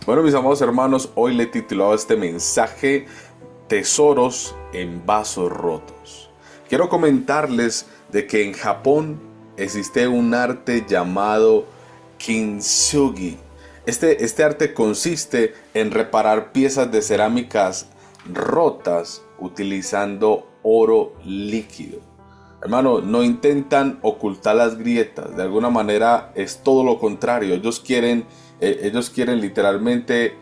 Bueno, mis amados hermanos, hoy le he titulado este mensaje Tesoros en vasos rotos. Quiero comentarles de que en Japón existe un arte llamado kintsugi. Este arte consiste en reparar piezas de cerámicas rotas utilizando oro líquido. Hermano, no intentan ocultar las grietas, de alguna manera es todo lo contrario. Ellos quieren literalmente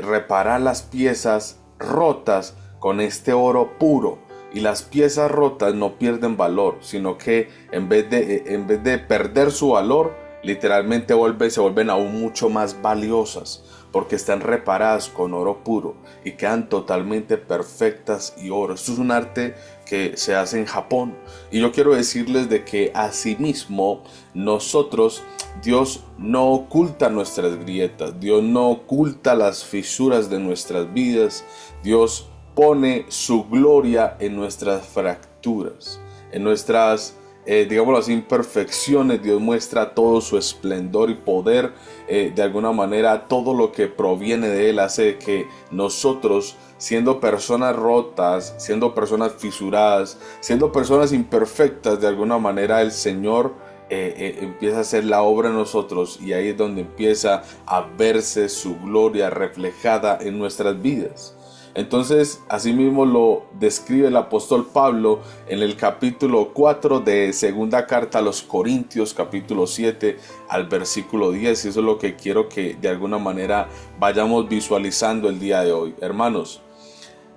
reparar las piezas rotas con este oro puro. Y las piezas rotas no pierden valor, sino que en vez de perder su valor, literalmente se vuelven aún mucho más valiosas, porque están reparadas con oro puro y quedan totalmente perfectas y oro. Esto es un arte que se hace en Japón, y yo quiero decirles de que asimismo nosotros, Dios no oculta nuestras grietas, Dios no oculta las fisuras de nuestras vidas. Dios pone su gloria en nuestras fracturas, en nuestras digámoslo así, imperfecciones. Dios muestra todo su esplendor y poder. De alguna manera todo lo que proviene de Él hace que nosotros, siendo personas rotas, siendo personas fisuradas, siendo personas imperfectas, de alguna manera el Señor empieza a hacer la obra en nosotros, y ahí es donde empieza a verse su gloria reflejada en nuestras vidas. Entonces, asimismo lo describe el apóstol Pablo en el capítulo 4 de segunda carta a los Corintios, capítulo 7 al versículo 10. Y eso es lo que quiero que de alguna manera vayamos visualizando el día de hoy. Hermanos,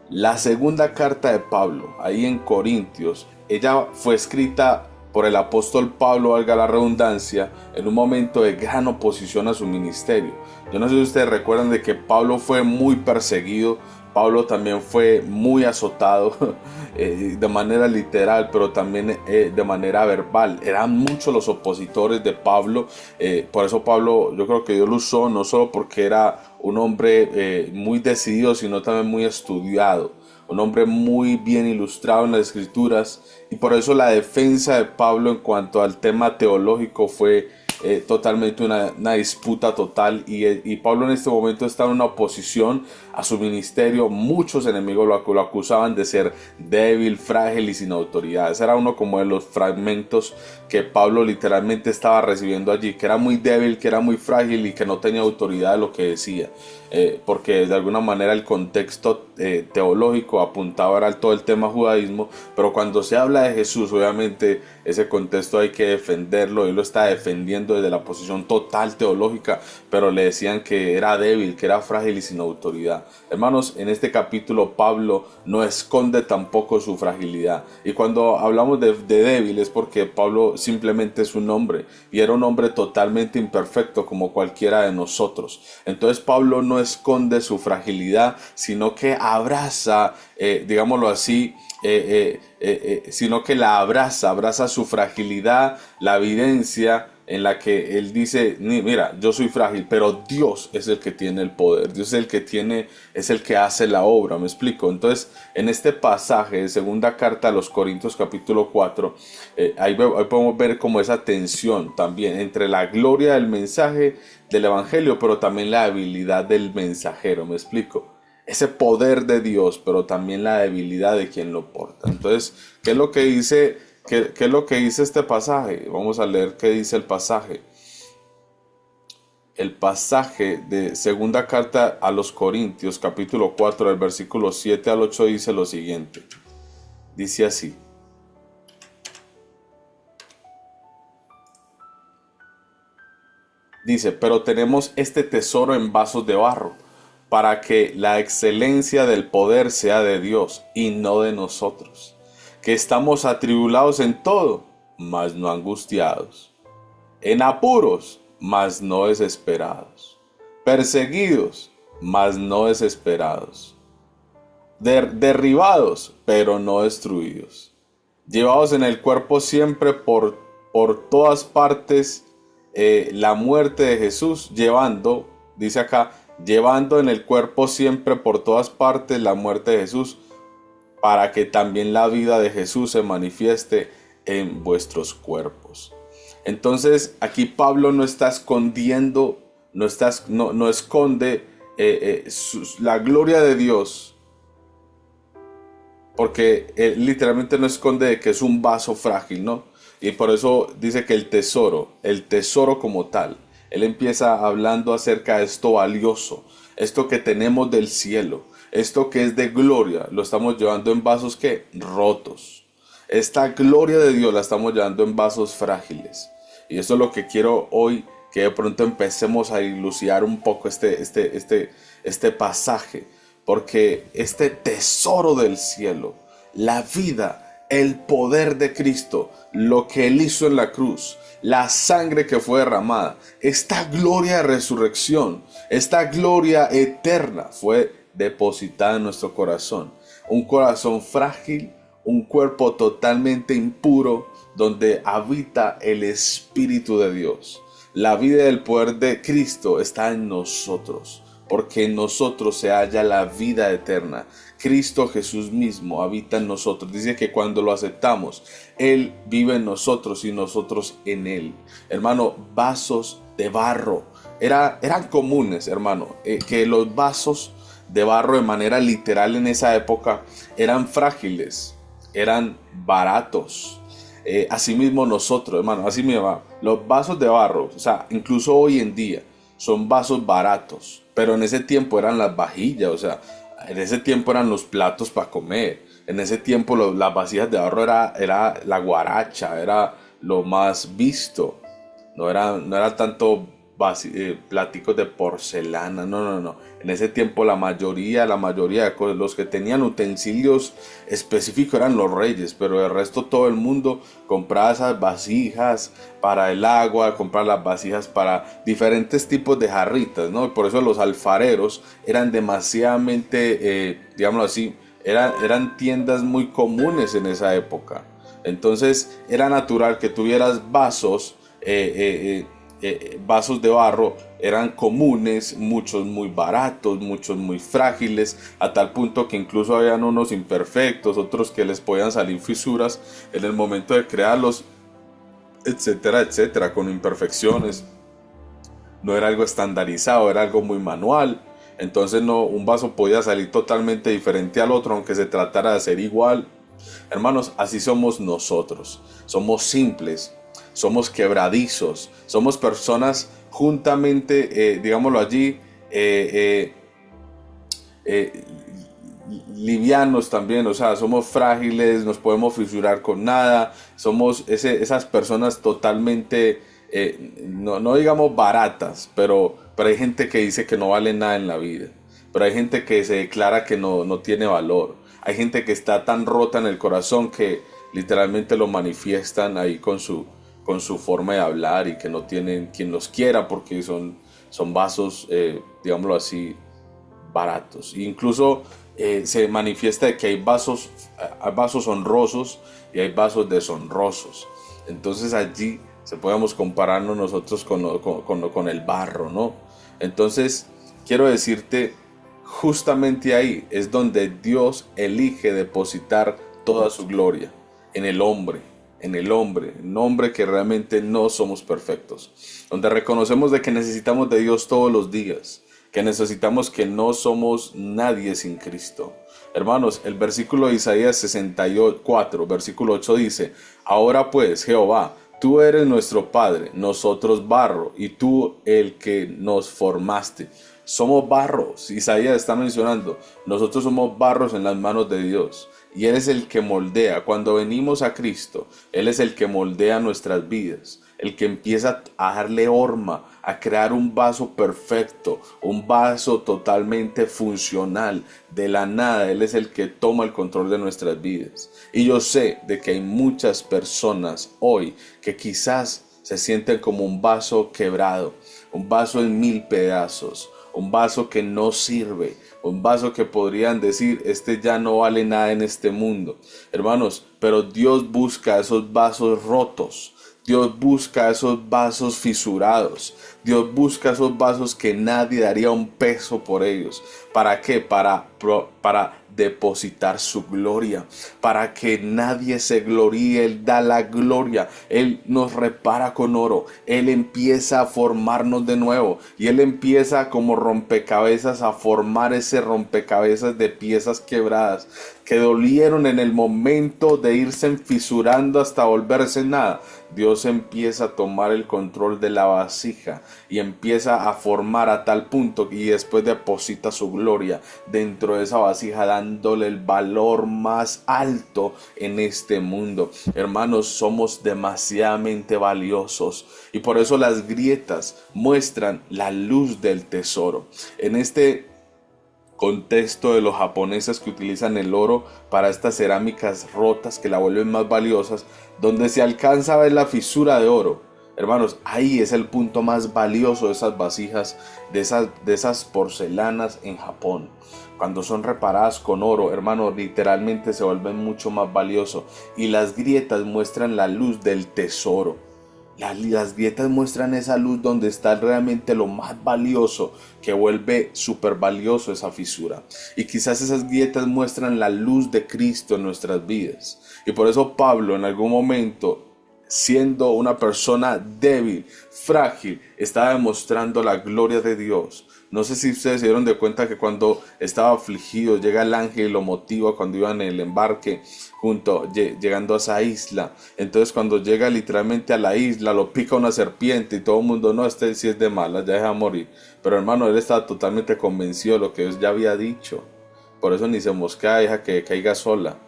la segunda carta de Pablo, ahí en Corintios, ella fue escrita por el apóstol Pablo, valga la redundancia, en un momento de gran oposición a su ministerio. Yo no sé si ustedes recuerdan de que Pablo fue muy perseguido. Pablo también fue muy azotado de manera literal, pero también de manera verbal. Eran muchos los opositores de Pablo. Por eso Pablo, yo creo que Dios lo usó, no solo porque era un hombre muy decidido, sino también muy estudiado, un hombre muy bien ilustrado en las escrituras. Y por eso la defensa de Pablo en cuanto al tema teológico fue totalmente una disputa total, y Pablo en este momento está en una oposición a su ministerio. Muchos enemigos lo acusaban de ser débil, frágil y sin autoridad. Ese era uno como de los fragmentos que Pablo literalmente estaba recibiendo allí, que era muy débil, que era muy frágil y que no tenía autoridad de lo que decía, porque de alguna manera el contexto teológico apuntaba a todo el tema judaísmo. Pero cuando se habla de Jesús, obviamente ese contexto hay que defenderlo. Él lo está defendiendo desde la posición total teológica, pero le decían que era débil, que era frágil y sin autoridad. Hermanos, en este capítulo Pablo no esconde tampoco su fragilidad, y cuando hablamos de débil es porque Pablo simplemente es un hombre, y era un hombre totalmente imperfecto como cualquiera de nosotros. Entonces Pablo no esconde su fragilidad, sino que abraza, digámoslo así, sino que la abraza su fragilidad, la evidencia en la que él dice: mira, yo soy frágil, pero Dios es el que tiene el poder, Dios es el que hace la obra. ¿Me explico? Entonces, en este pasaje de segunda carta a los Corintios capítulo 4, ahí podemos ver como esa tensión también entre la gloria del mensaje del evangelio, pero también la habilidad del mensajero. ¿Me explico? Ese poder de Dios, pero también la debilidad de quien lo porta. Entonces, ¿qué es lo que dice? ¿Qué es lo que dice este pasaje? Vamos a leer qué dice el pasaje. El pasaje de segunda carta a los Corintios, capítulo 4, del versículo 7 al 8, dice lo siguiente. Dice así: dice, pero tenemos este tesoro en vasos de barro, para que la excelencia del poder sea de Dios y no de nosotros, que estamos atribulados en todo, mas no angustiados, en apuros, mas no desesperados, perseguidos, mas no desesperados, derribados, pero no destruidos, llevados en el cuerpo siempre por todas partes la muerte de Jesús, dice acá, llevando en el cuerpo siempre por todas partes la muerte de Jesús, para que también la vida de Jesús se manifieste en vuestros cuerpos. Entonces aquí Pablo no está escondiendo no esconde la gloria de Dios, porque literalmente no esconde de que es un vaso frágil, ¿no? Y por eso dice que el tesoro como tal, él empieza hablando acerca de esto valioso, esto que tenemos del cielo, esto que es de gloria, lo estamos llevando en vasos que rotos. Esta gloria de Dios la estamos llevando en vasos frágiles. Y eso es lo que quiero hoy, que de pronto empecemos a dilucidar un poco este pasaje. Porque este tesoro del cielo, la vida, el poder de Cristo, lo que Él hizo en la cruz, la sangre que fue derramada, esta gloria de resurrección, esta gloria eterna fue depositada en nuestro corazón. Un corazón frágil, un cuerpo totalmente impuro, donde habita el Espíritu de Dios. La vida y el poder de Cristo está en nosotros, porque en nosotros se halla la vida eterna. Cristo Jesús mismo habita en nosotros. Dice que cuando lo aceptamos, Él vive en nosotros y nosotros en Él. Hermano, vasos de barro. Eran comunes, hermano, que los vasos de barro de manera literal en esa época eran frágiles, eran baratos. Asimismo nosotros, hermano, así me va. Los vasos de barro, o sea, incluso hoy en día, son vasos baratos, pero en ese tiempo eran las vajillas, o sea, en ese tiempo eran los platos para comer, en ese tiempo las vasijas de barro era la guaracha, era lo más visto, no era tanto platicos de porcelana, no. En ese tiempo la mayoría de cosas, los que tenían utensilios específicos eran los reyes, pero el resto todo el mundo compraba esas vasijas para el agua, compraba las vasijas para diferentes tipos de jarritas, ¿no? Y por eso los alfareros eran demasiadamente, digámoslo así, eran tiendas muy comunes en esa época. Entonces era natural que tuvieras vasos de barro, eran comunes, muchos muy baratos, muchos muy frágiles, a tal punto que incluso habían unos imperfectos, otros que les podían salir fisuras en el momento de crearlos, etcétera, etcétera, con imperfecciones. No era algo estandarizado, era algo muy manual. Entonces un vaso podía salir totalmente diferente al otro, aunque se tratara de hacer igual. Hermanos, así somos nosotros. Somos simples, somos quebradizos, somos personas juntamente, digámoslo allí, livianos también, o sea, somos frágiles, nos podemos fisurar con nada, somos esas personas totalmente, no digamos baratas, pero hay gente que dice que no vale nada en la vida, pero hay gente que se declara que no tiene valor, hay gente que está tan rota en el corazón que literalmente lo manifiestan ahí con su forma de hablar y que no tienen quien los quiera porque son vasos, digámoslo así, baratos. Incluso se manifiesta de que hay vasos honrosos y hay vasos deshonrosos. Entonces allí podemos compararnos nosotros con el barro, ¿no? Entonces quiero decirte, justamente ahí es donde Dios elige depositar toda su gloria, en el hombre, un hombre que realmente no somos perfectos, donde reconocemos de que necesitamos de Dios todos los días, que necesitamos, que no somos nadie sin Cristo. Hermanos, el versículo de Isaías 64, versículo 8 dice: ahora pues, Jehová, tú eres nuestro Padre, nosotros barro, y tú el que nos formaste. Somos barros. Isaías está mencionando, nosotros somos barros en las manos de Dios. Y Él es el que moldea. Cuando venimos a Cristo, Él es el que moldea nuestras vidas, el que empieza a darle forma, a crear un vaso perfecto, un vaso totalmente funcional. De la nada, Él es el que toma el control de nuestras vidas. Y yo sé de que hay muchas personas hoy que quizás se sienten como un vaso quebrado, un vaso en 1000 pedazos, un vaso que no sirve, un vaso que podrían decir, este ya no vale nada en este mundo. Hermanos, pero Dios busca esos vasos rotos. Dios busca esos vasos fisurados. Dios busca esos vasos que nadie daría un peso por ellos. ¿Para qué? Para depositar su gloria, para que nadie se gloríe. Él da la gloria, Él nos repara con oro, Él empieza a formarnos de nuevo y Él empieza como rompecabezas a formar ese rompecabezas de piezas quebradas que dolieron en el momento de irse fisurando hasta volverse nada. Dios empieza a tomar el control de la vasija y empieza a formar a tal punto y después deposita su gloria dentro de esa vasija, dándole el valor más alto en este mundo. Hermanos, somos demasiadamente valiosos y por eso las grietas muestran la luz del tesoro. En este contexto de los japoneses que utilizan el oro para estas cerámicas rotas que la vuelven más valiosas, donde se alcanza a ver la fisura de oro. Hermanos, ahí es el punto más valioso de esas vasijas, de esas porcelanas en Japón. Cuando son reparadas con oro, hermanos, literalmente se vuelven mucho más valiosos. Y las grietas muestran la luz del tesoro. Las grietas muestran esa luz donde está realmente lo más valioso, que vuelve súper valioso esa fisura. Y quizás esas grietas muestran la luz de Cristo en nuestras vidas. Y por eso Pablo en algún momento, siendo una persona débil, frágil, estaba demostrando la gloria de Dios. No sé si ustedes se dieron de cuenta que cuando estaba afligido llega el ángel y lo motiva cuando iban en el embarque llegando a esa isla. Entonces cuando llega literalmente a la isla lo pica una serpiente y todo el mundo, no, este sí es de malas, ya deja morir. Pero hermano, él estaba totalmente convencido de lo que Dios ya había dicho. Por eso ni se mosquea, deja que caiga sola,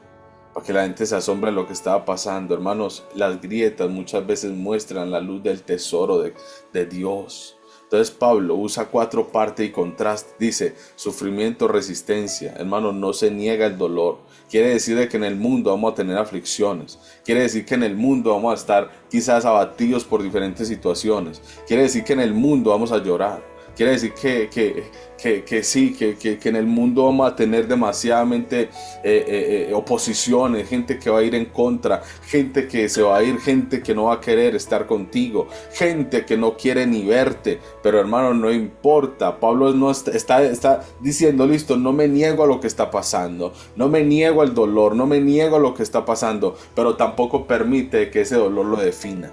para que la gente se asombre de lo que estaba pasando. Hermanos, las grietas muchas veces muestran la luz del tesoro de Dios. Entonces Pablo usa 4 partes y contraste. Dice, sufrimiento, resistencia. Hermano, no se niega el dolor. Quiere decir que en el mundo vamos a tener aflicciones. Quiere decir que en el mundo vamos a estar quizás abatidos por diferentes situaciones. Quiere decir que en el mundo vamos a llorar. Quiere decir que en el mundo vamos a tener demasiadamente oposiciones, gente que va a ir en contra, gente que se va a ir, gente que no va a querer estar contigo, gente que no quiere ni verte. Pero hermano, no importa. Pablo no está diciendo, listo, no me niego a lo que está pasando, no me niego al dolor, no me niego a lo que está pasando, pero tampoco permite que ese dolor lo defina.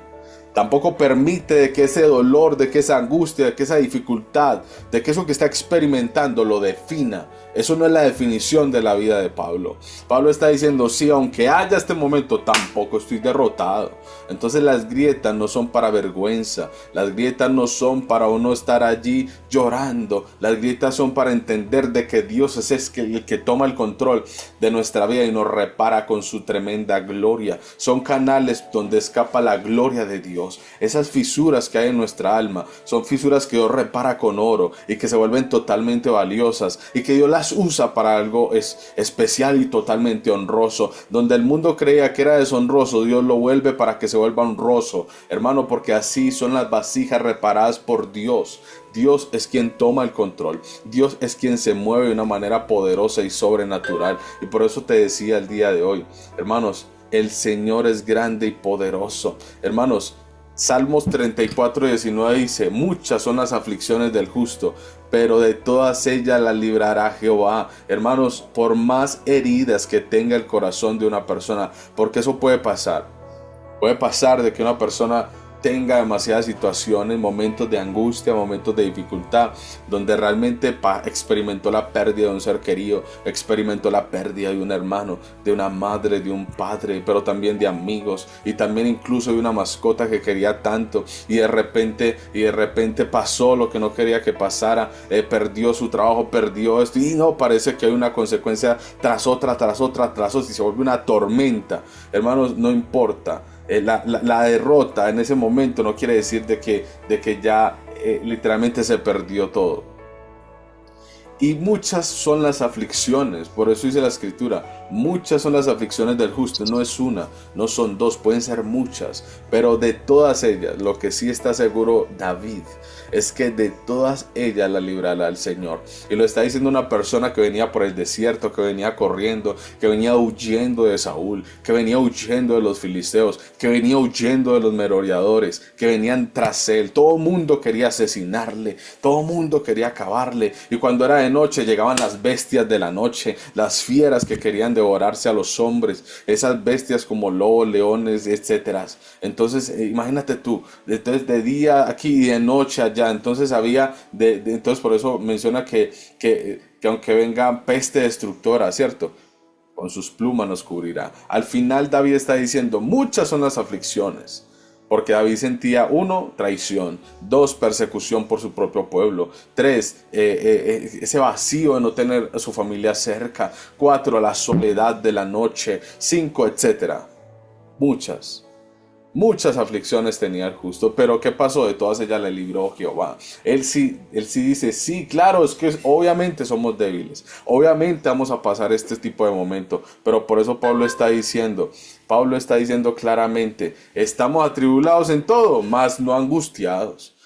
Tampoco permite de que ese dolor, de que esa angustia, de que esa dificultad, de que eso que está experimentando lo defina. Eso no es la definición de la vida de Pablo. Pablo está diciendo, sí, aunque haya este momento, tampoco estoy derrotado. Entonces las grietas no son para vergüenza. Las grietas no son para uno estar allí llorando. Las grietas son para entender de que Dios es el que toma el control de nuestra vida y nos repara con su tremenda gloria. Son canales donde escapa la gloria de Dios. Esas fisuras que hay en nuestra alma son fisuras que Dios repara con oro y que se vuelven totalmente valiosas y que Dios las usa para algo especial y totalmente honroso. Donde el mundo creía que era deshonroso, Dios lo vuelve para que se vuelva honroso, hermano, porque así son las vasijas reparadas por Dios. Dios es quien toma el control. Dios es quien se mueve de una manera poderosa y sobrenatural. Y por eso te decía el día de hoy, hermanos, el Señor es grande y poderoso. Hermanos, Salmos 34:19 dice, muchas son las aflicciones del justo, pero de todas ellas la librará Jehová. Hermanos, por más heridas que tenga el corazón de una persona, porque eso puede pasar. Puede pasar de que una persona tenga demasiadas situaciones, momentos de angustia, momentos de dificultad, donde realmente experimentó la pérdida de un ser querido, experimentó la pérdida de un hermano, de una madre, de un padre, pero también de amigos y también incluso de una mascota que quería tanto y de repente pasó lo que no quería que pasara, perdió su trabajo, perdió esto y no, parece que hay una consecuencia tras otra y se vuelve una tormenta. Hermanos, no importa. La derrota en ese momento no quiere decir de que ya literalmente se perdió todo. Y muchas son las aflicciones, por eso dice la escritura, muchas son las aflicciones del justo, no es una, no son dos, pueden ser muchas, pero de todas ellas, lo que sí está seguro David, es que de todas ellas la librará el Señor. Y lo está diciendo una persona que venía por el desierto, que venía corriendo, que venía huyendo de Saúl, que venía huyendo de los filisteos, que venía huyendo de los merodeadores, que venían tras él. Todo el mundo quería asesinarle, todo el mundo quería acabarle. Y cuando era de noche llegaban las bestias de la noche, las fieras que querían devorarse a los hombres, esas bestias como lobos, leones, etcétera. Entonces, imagínate tú, entonces de día aquí y de noche allá. Entonces había, entonces por eso menciona que aunque venga peste destructora, ¿cierto? Con sus plumas nos cubrirá. Al final David está diciendo, muchas son las aflicciones. Porque David sentía, uno, traición; dos, persecución por su propio pueblo; tres, ese vacío de no tener a su familia cerca; cuatro, la soledad de la noche; cinco, etcétera. Muchas. Muchas aflicciones tenía el justo, pero ¿qué pasó? De todas ellas le libró Jehová. Él sí dice, sí, claro, es que obviamente somos débiles, obviamente vamos a pasar este tipo de momentos, pero por eso Pablo está diciendo claramente, estamos atribulados en todo, mas no angustiados.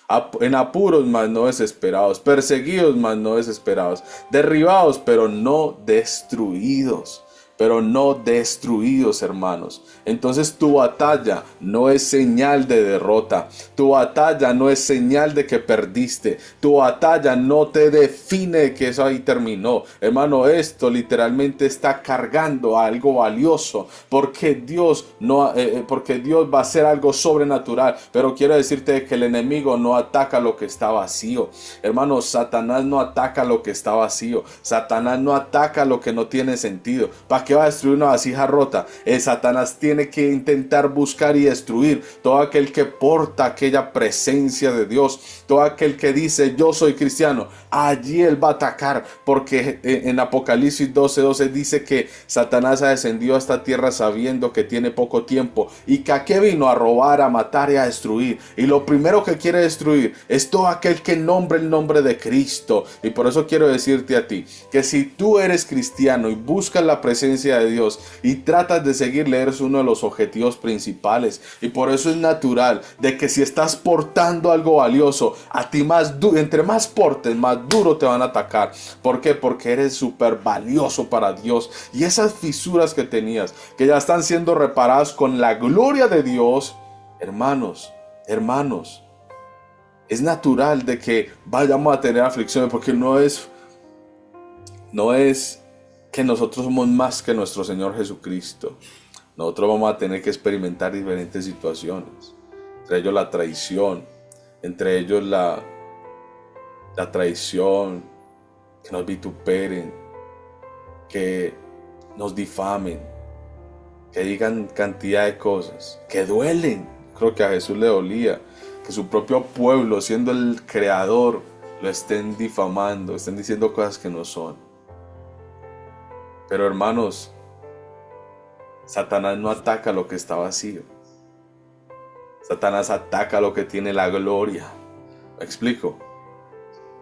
En apuros, mas no desesperados; perseguidos, mas no desesperados; derribados, pero no destruidos. Pero no destruidos, hermanos. Entonces tu batalla no es señal de derrota. Tu batalla no es señal de que perdiste. Tu batalla no te define que eso ahí terminó. Hermano, esto literalmente está cargando a algo valioso. Porque Dios va a hacer algo sobrenatural. Pero quiero decirte que el enemigo no ataca lo que está vacío. Hermano, Satanás no ataca lo que está vacío. Satanás no ataca lo que no tiene sentido. ¿Para qué va a destruir una vasija rota? Satanás tiene que intentar buscar y destruir todo aquel que porta aquella presencia de Dios, todo aquel que dice yo soy cristiano. Allí él va a atacar, porque en Apocalipsis 12:12 dice que Satanás ha descendido a esta tierra sabiendo que tiene poco tiempo y que aquí vino a robar, a matar y a destruir. Y lo primero que quiere destruir es todo aquel que nombre el nombre de Cristo. Y por eso quiero decirte a ti que si tú eres cristiano y buscas la presencia de Dios y tratas de seguirle, eres uno de los objetivos principales. Y por eso es natural de que si estás portando algo valioso, a ti entre más portes, más duro te van a atacar. ¿Por qué? Porque eres súper valioso para Dios. Y esas fisuras que tenías, que ya están siendo reparadas con la gloria de Dios, hermanos, es natural de que vayamos a tener aflicciones, porque no es que nosotros somos más que nuestro Señor Jesucristo. Nosotros vamos a tener que experimentar diferentes situaciones, entre ellos la traición, entre ellos la traición, que nos vituperen, que nos difamen, que digan cantidad de cosas que duelen. Creo que a Jesús le dolía que su propio pueblo, siendo el creador, lo estén difamando, estén diciendo cosas que no son. Pero hermanos, Satanás no ataca lo que está vacío. Satanás ataca lo que tiene la gloria. ¿Me explico?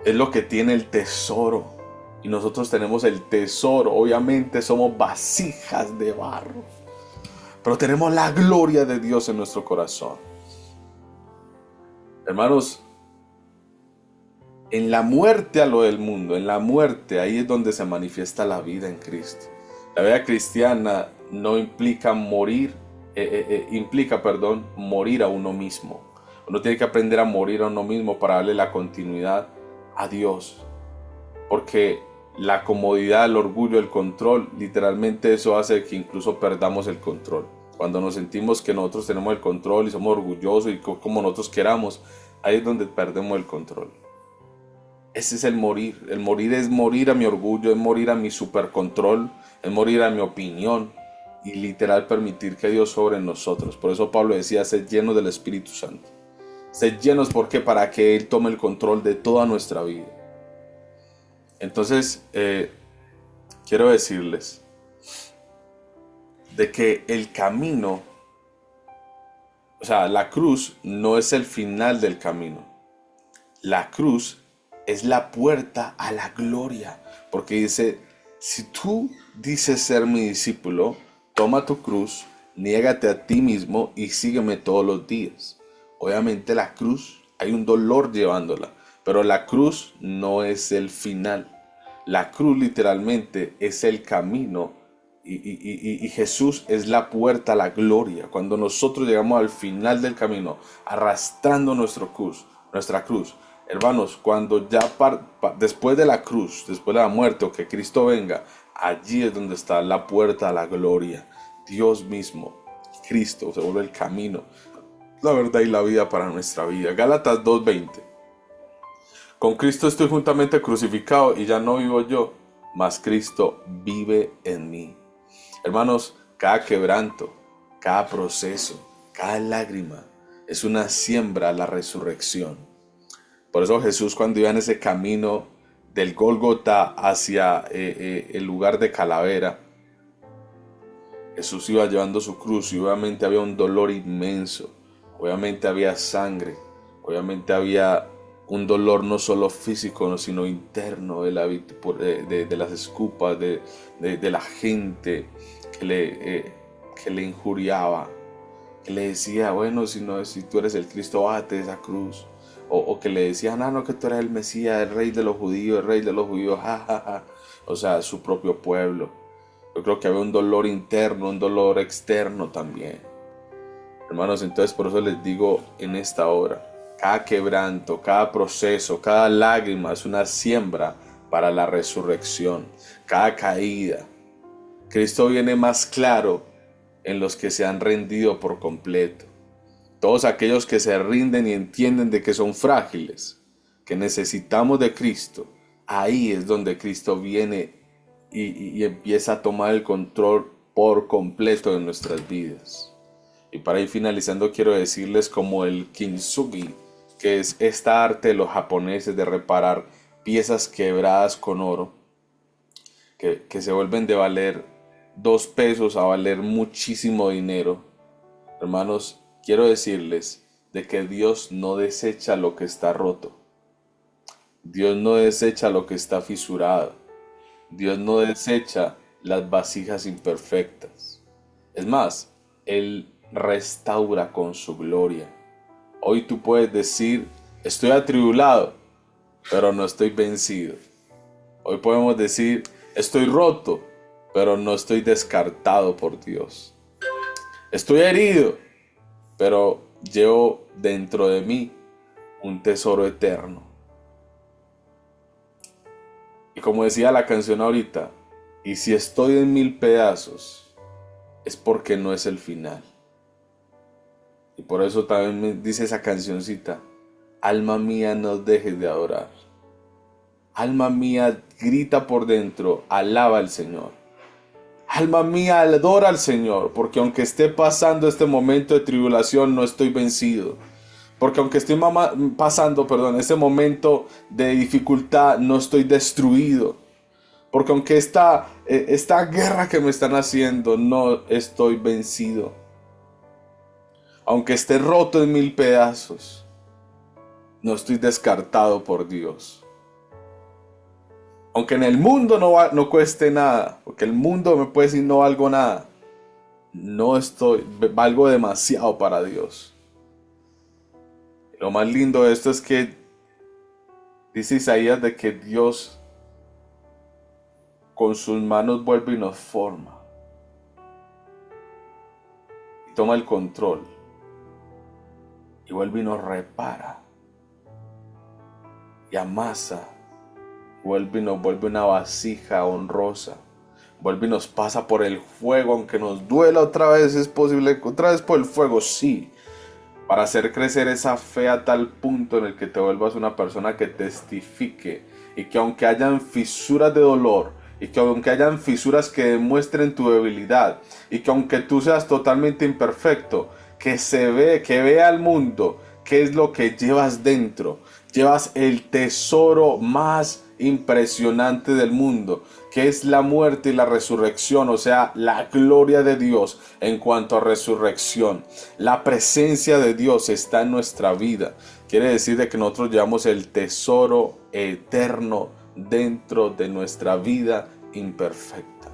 Es lo que tiene el tesoro. Y nosotros tenemos el tesoro. Obviamente somos vasijas de barro, pero tenemos la gloria de Dios en nuestro corazón. Hermanos, en la muerte a lo del mundo, en la muerte, ahí es donde se manifiesta la vida en Cristo. La vida cristiana no implica morir, morir a uno mismo. Uno tiene que aprender a morir a uno mismo para darle la continuidad a Dios. Porque la comodidad, el orgullo, el control, literalmente eso hace que incluso perdamos el control. Cuando nos sentimos que nosotros tenemos el control y somos orgullosos y como nosotros queramos, ahí es donde perdemos el control. Ese es el morir. El morir es morir a mi orgullo, es morir a mi supercontrol, es morir a mi opinión y literal permitir que Dios sobre en nosotros. Por eso Pablo decía, sed llenos del Espíritu Santo. Sed llenos, ¿por qué? Para que Él tome el control de toda nuestra vida. Entonces, quiero decirles de que el camino, o sea, la cruz no es el final del camino. La cruz es la puerta a la gloria. Porque dice, si tú dices ser mi discípulo, toma tu cruz, niégate a ti mismo y sígueme todos los días. Obviamente la cruz, hay un dolor llevándola, pero la cruz no es el final. La cruz literalmente es el camino y Jesús es la puerta a la gloria. Cuando nosotros llegamos al final del camino, arrastrando nuestra cruz, hermanos, cuando ya después de la cruz, después de la muerte o que Cristo venga, allí es donde está la puerta a la gloria. Dios mismo, Cristo, se vuelve el camino, la verdad y la vida para nuestra vida. Gálatas 2:20. Con Cristo estoy juntamente crucificado y ya no vivo yo, mas Cristo vive en mí. Hermanos, cada quebranto, cada proceso, cada lágrima es una siembra a la resurrección. Por eso Jesús, cuando iba en ese camino del Gólgota hacia el lugar de Calavera, Jesús iba llevando su cruz y obviamente había un dolor inmenso, obviamente había sangre, obviamente había un dolor no solo físico, sino interno de las escupas, de la gente que le injuriaba, que le decía, bueno, si tú eres el Cristo, bájate de esa cruz. O que le decían, no, que tú eres el Mesías, el rey de los judíos, ja, ja, ja. O sea, su propio pueblo. Yo creo que había un dolor interno, un dolor externo también. Hermanos, entonces por eso les digo en esta hora, cada quebranto, cada proceso, cada lágrima es una siembra para la resurrección. Cada caída. Cristo viene más claro en los que se han rendido por completo. Todos aquellos que se rinden y entienden de que son frágiles, que necesitamos de Cristo, ahí es donde Cristo viene y empieza a tomar el control por completo de nuestras vidas. Y para ir finalizando quiero decirles como el kintsugi, que es esta arte de los japoneses de reparar piezas quebradas con oro, que se vuelven de valer 2 pesos a valer muchísimo dinero. Hermanos, quiero decirles de que Dios no desecha lo que está roto. Dios no desecha lo que está fisurado. Dios no desecha las vasijas imperfectas. Es más, Él restaura con su gloria. Hoy tú puedes decir, estoy atribulado, pero no estoy vencido. Hoy podemos decir, estoy roto, pero no estoy descartado por Dios. Estoy herido, pero llevo dentro de mí un tesoro eterno. Y como decía la canción ahorita, y si estoy en 1000 pedazos, es porque no es el final. Y por eso también me dice esa cancioncita, alma mía, no dejes de adorar. Alma mía, grita por dentro, alaba al Señor. Alma mía, adora al Señor, porque aunque esté pasando este momento de tribulación, no estoy vencido. Porque aunque estoy pasando este momento de dificultad, no estoy destruido. Porque aunque esta guerra que me están haciendo, no estoy vencido. Aunque esté roto en 1000 pedazos, no estoy descartado por Dios. Aunque en el mundo no cueste nada, porque el mundo me puede decir no valgo nada, valgo demasiado para Dios. Y lo más lindo de esto es que dice Isaías de que Dios con sus manos vuelve y nos forma. Y toma el control. Y vuelve y nos repara. Y amasa. Vuelve y nos vuelve una vasija honrosa. Vuelve y nos pasa por el fuego, aunque nos duela otra vez, es posible, otra vez por el fuego, sí. Para hacer crecer esa fe a tal punto en el que te vuelvas una persona que testifique. Y que aunque hayan fisuras de dolor, y que aunque hayan fisuras que demuestren tu debilidad, y que aunque tú seas totalmente imperfecto, que vea al mundo qué es lo que llevas dentro. Llevas el tesoro más impresionante del mundo, que es la muerte y la resurrección, o sea, la gloria de Dios en cuanto a resurrección. La presencia de Dios está en nuestra vida. quiere decir de que nosotros llevamos el tesoro eterno dentro de nuestra vida imperfecta.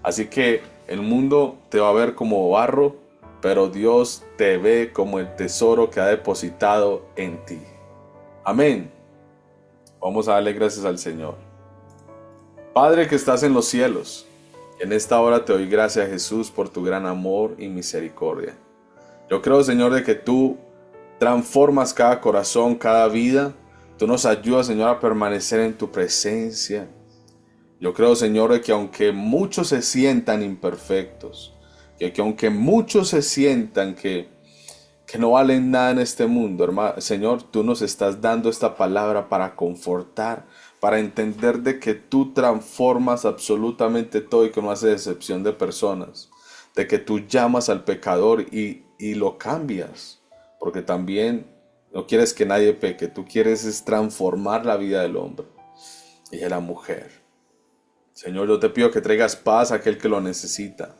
Así que el mundo te va a ver como barro, pero Dios te ve como el tesoro que ha depositado en ti. Amén. Vamos a darle gracias al Señor. Padre que estás en los cielos, en esta hora te doy gracias, Jesús, por tu gran amor y misericordia. Yo creo, Señor, de que tú transformas cada corazón, cada vida. Tú nos ayudas, Señor, a permanecer en tu presencia. Yo creo, Señor, de que aunque muchos se sientan imperfectos, que aunque muchos se sientan que no valen nada en este mundo, hermano, Señor, tú nos estás dando esta palabra para confortar, para entender de que tú transformas absolutamente todo y que no haces excepción de personas, de que tú llamas al pecador y lo cambias, porque también no quieres que nadie peque, tú quieres es transformar la vida del hombre y de la mujer. Señor, yo te pido que traigas paz a aquel que lo necesita.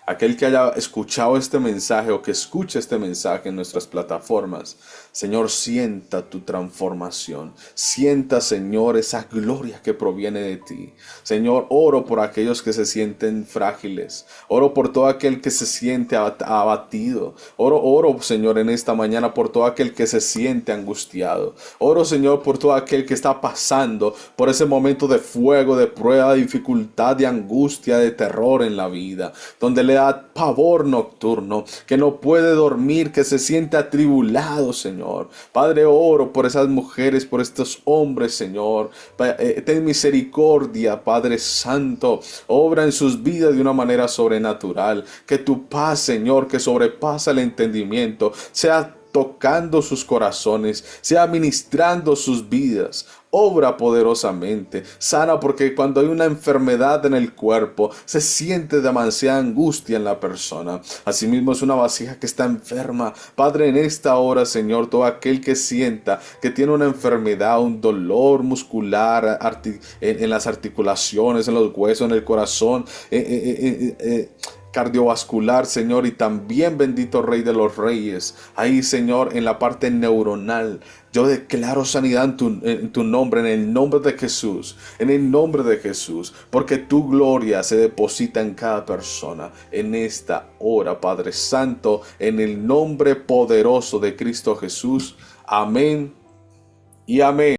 Aquel que haya escuchado este mensaje o que escuche este mensaje en nuestras plataformas, Señor, sienta tu transformación. Sienta, Señor, esa gloria que proviene de ti. Señor, oro por aquellos que se sienten frágiles. Oro por todo aquel que se siente abatido. Oro, Señor, en esta mañana por todo aquel que se siente angustiado. Oro, Señor, por todo aquel que está pasando por ese momento de fuego, de prueba, de dificultad, de angustia, de terror en la vida, donde le da pavor nocturno, que no puede dormir, que se siente atribulado, Señor. Padre, oro por esas mujeres, por estos hombres, Señor. Ten misericordia, Padre Santo. Obra en sus vidas de una manera sobrenatural. Que tu paz, Señor, que sobrepasa el entendimiento, sea tocando sus corazones, sea ministrando sus vidas. Obra poderosamente, sana, porque cuando hay una enfermedad en el cuerpo, se siente demasiada angustia en la persona. Asimismo es una vasija que está enferma. Padre, en esta hora, Señor, todo aquel que sienta que tiene una enfermedad, un dolor muscular en las articulaciones, en los huesos, en el corazón, cardiovascular, Señor, y también, bendito Rey de los Reyes, ahí, Señor, en la parte neuronal, yo declaro sanidad en tu nombre, en el nombre de Jesús, en el nombre de Jesús, porque tu gloria se deposita en cada persona en esta hora, Padre Santo, en el nombre poderoso de Cristo Jesús. Amén y amén.